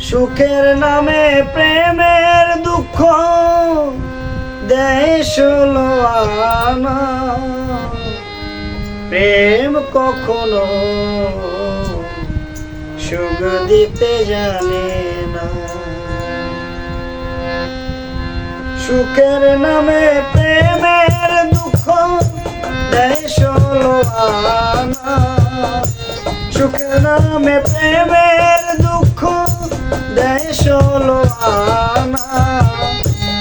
সুখের নামে প্রেমের দুঃখ দেয় ষোলো আনা। প্রেম কখনো সুখ দিতে জানে না। সুখের নামে প্রেমের দুঃখ দেয় ষোলো আনা। সুখের নামে প্রেমের দুঃখ দেয় ষোলো আনা।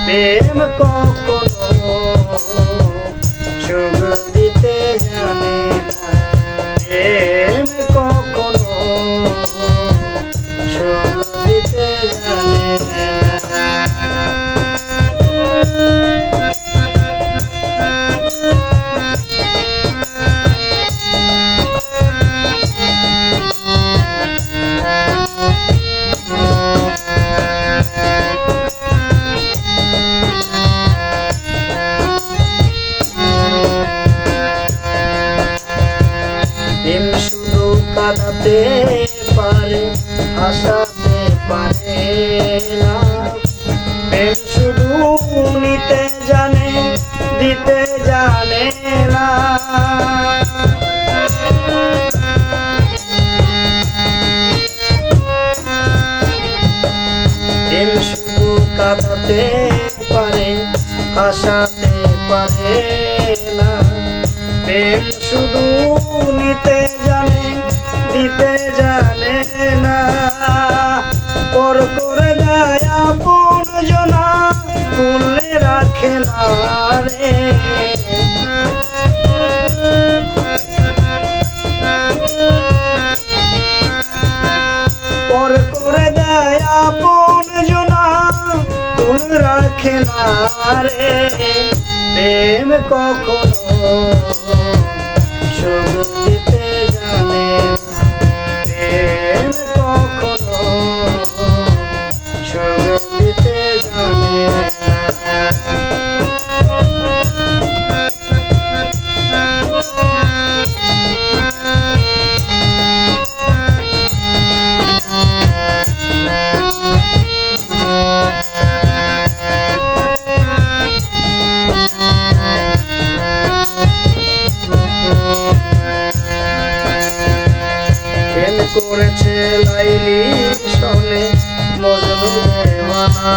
প্রেম কখনো সুখ দিতে জানে না। প্রেম কখনো সুখ দিতে জানে না। প্রেম শুধু কাঁদাতে পারে, হাসাতে পারে না। প্রেম শুধু নিতে জানে, দিতে জানে না। প্রেম শুধু কাঁদাতে পারে, হাসাতে পারে না। প্রেম শুধু নিতে জানে, দিতে জানে না। পর করে দেয় আপন জনা, ভুলে রাখে না রে। পর করে দেয় আপন জনা, ভুলে রাখে না রে। প্রেম কখনো সুখ দিতে জানে না। প্রেম কখনো সুখ দিতে জানে না। করেছে লাইলি শোনে মজনু দেওয়ানা।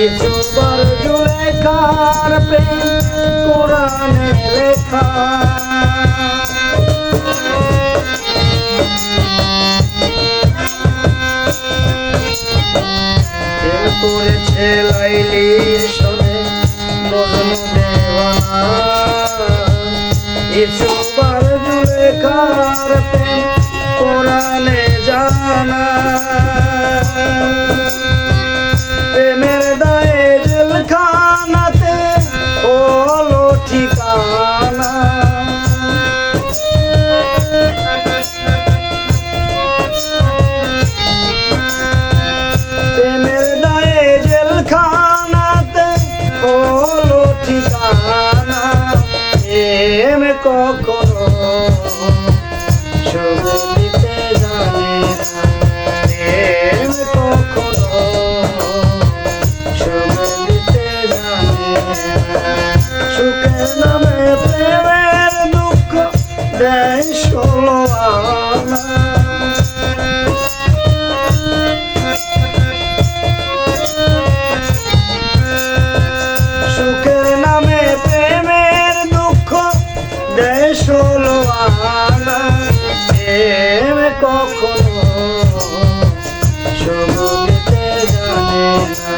ইসুবার জুলেখার প্রেম কোরআনে লেখা। প্রেম করেছে লাইলি শোনে মজনু দেওয়ানা। ইসুবার জুলেখার প্রেম কোরআনে জানা। প্রেমের দায়ে জেলখানাতে হলো ঠিকানা। প্রেমের দায়ে জেলখানাতে হলো ঠিকানা। প্রেম কখনো সুখ দিতে জানে না। প্রেম কখনো সুখ দিতে জানে না। সুখের নামে প্রেমের দুঃখ দেয় ষোলো আনা। সুখের নামে প্রেমের দুঃখ দেয় ষোলো আনা। প্রেম কখনো সুখ দিতে জানে না।